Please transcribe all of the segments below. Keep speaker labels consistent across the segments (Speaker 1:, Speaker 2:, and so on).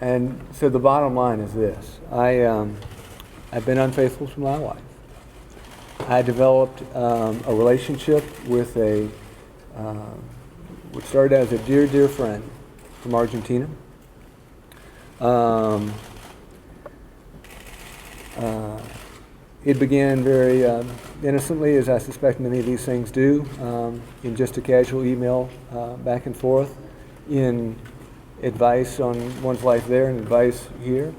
Speaker 1: And so the bottom line is this. I've been unfaithful to my wife. I developed a relationship with which started as a dear, dear friend from Argentina. It began very innocently, as I suspect many of these things do, in just a casual email back and forth, in advice on one's life there and advice here.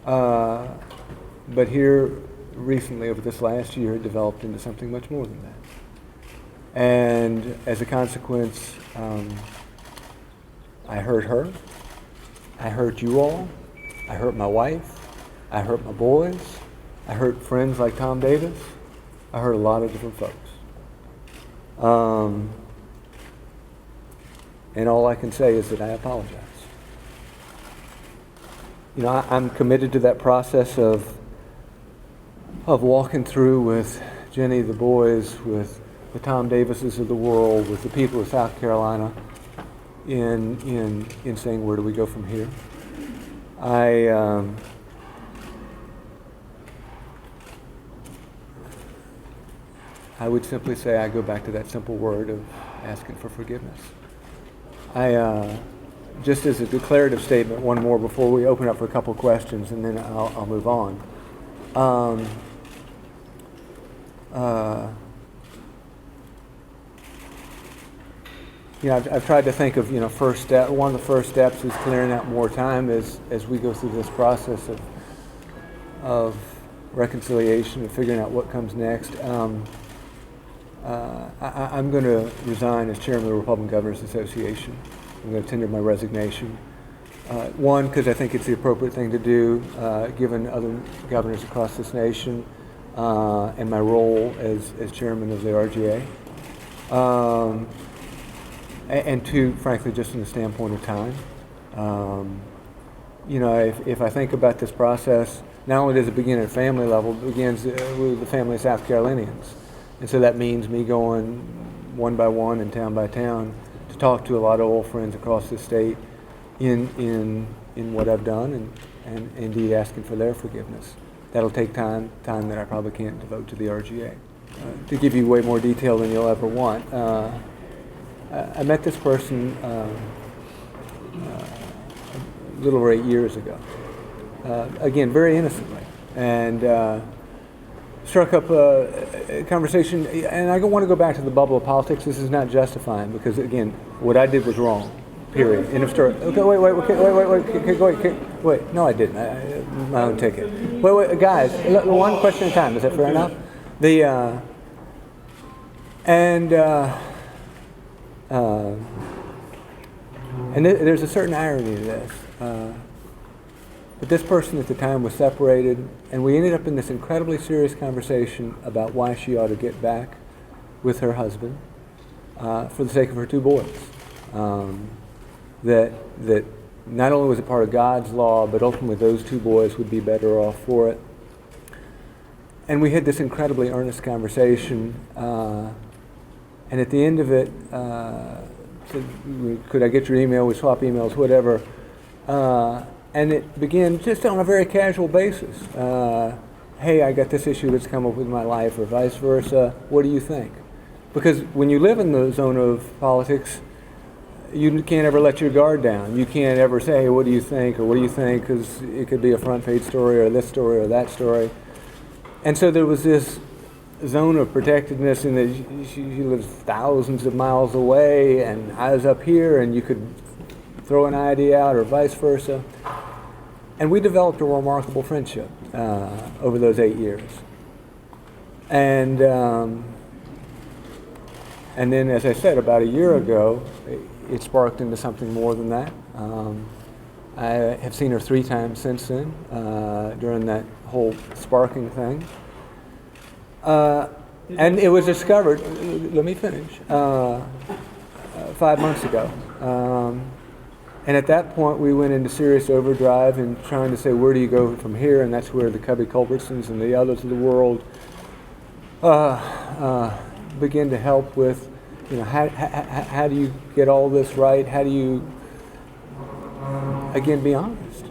Speaker 1: But here, recently, over this last year, it developed into something much more than that. And as a consequence, I hurt her, I hurt you all, I hurt my wife, I hurt my boys, I hurt friends like Tom Davis, I hurt a lot of different folks. And all I can say is that I apologize. You know, I'm committed to that process of walking through with Jenny, the boys, with the Tom Davises of the world, with the people of South Carolina, in saying, where do we go from here? I would simply say I go back to that simple word of asking for forgiveness. Just as a declarative statement, one more before we open up for a couple questions, and then I'll move on. You know, I've tried to think of, first step. One of the first steps is clearing out more time as we go through this process of reconciliation and figuring out what comes next. I'm going to resign as chairman of the Republican Governors Association. I'm going to tender my resignation. One, because I think it's the appropriate thing to do, given other governors across this nation, and my role as chairman of the RGA. And two, frankly, just from the standpoint of time. If I think about this process, not only does it begin at a family level, it begins with the family of South Carolinians. And so that means me going one by one and town by town to talk to a lot of old friends across the state in what I've done, and indeed asking for their forgiveness. That'll take time that I probably can't devote to the RGA. To give you way more detail than you'll ever want, I met this person a little over 8 years ago. Again, very innocently, and struck up a conversation. And I don't want to go back to the bubble of politics. This is not justifying, because again, what I did was wrong. Period. End of story. Okay, wait. No, I didn't. My own ticket. Wait, guys. One question at a time. Is that fair enough? And there's a certain irony to this. But this person at the time was separated, and we ended up in this incredibly serious conversation about why she ought to get back with her husband for the sake of her two boys. That not only was it part of God's law, but ultimately those two boys would be better off for it. And we had this incredibly earnest conversation, and at the end of it, said, could I get your email? We swap emails, whatever. And it began just on a very casual basis. Hey, I got this issue that's come up with my life, or vice versa. What do you think? Because when you live in the zone of politics, you can't ever let your guard down. You can't ever say, hey, what do you think, or what do you think, because it could be a front page story, or this story, or that story. And so there was this zone of protectedness in that she lives thousands of miles away, and I was up here, and you could throw an idea out, or vice versa. And we developed a remarkable friendship over those 8 years. And then, as I said, about a year ago, it sparked into something more than that. I have seen her 3 times since then, during that whole sparking thing. And it was discovered, let me finish, 5 months ago. And at that point, we went into serious overdrive and trying to say, where do you go from here? And that's where the Cubby Culbertsons and the others of the world begin to help with, how do you get all this right? How do you again, be honest.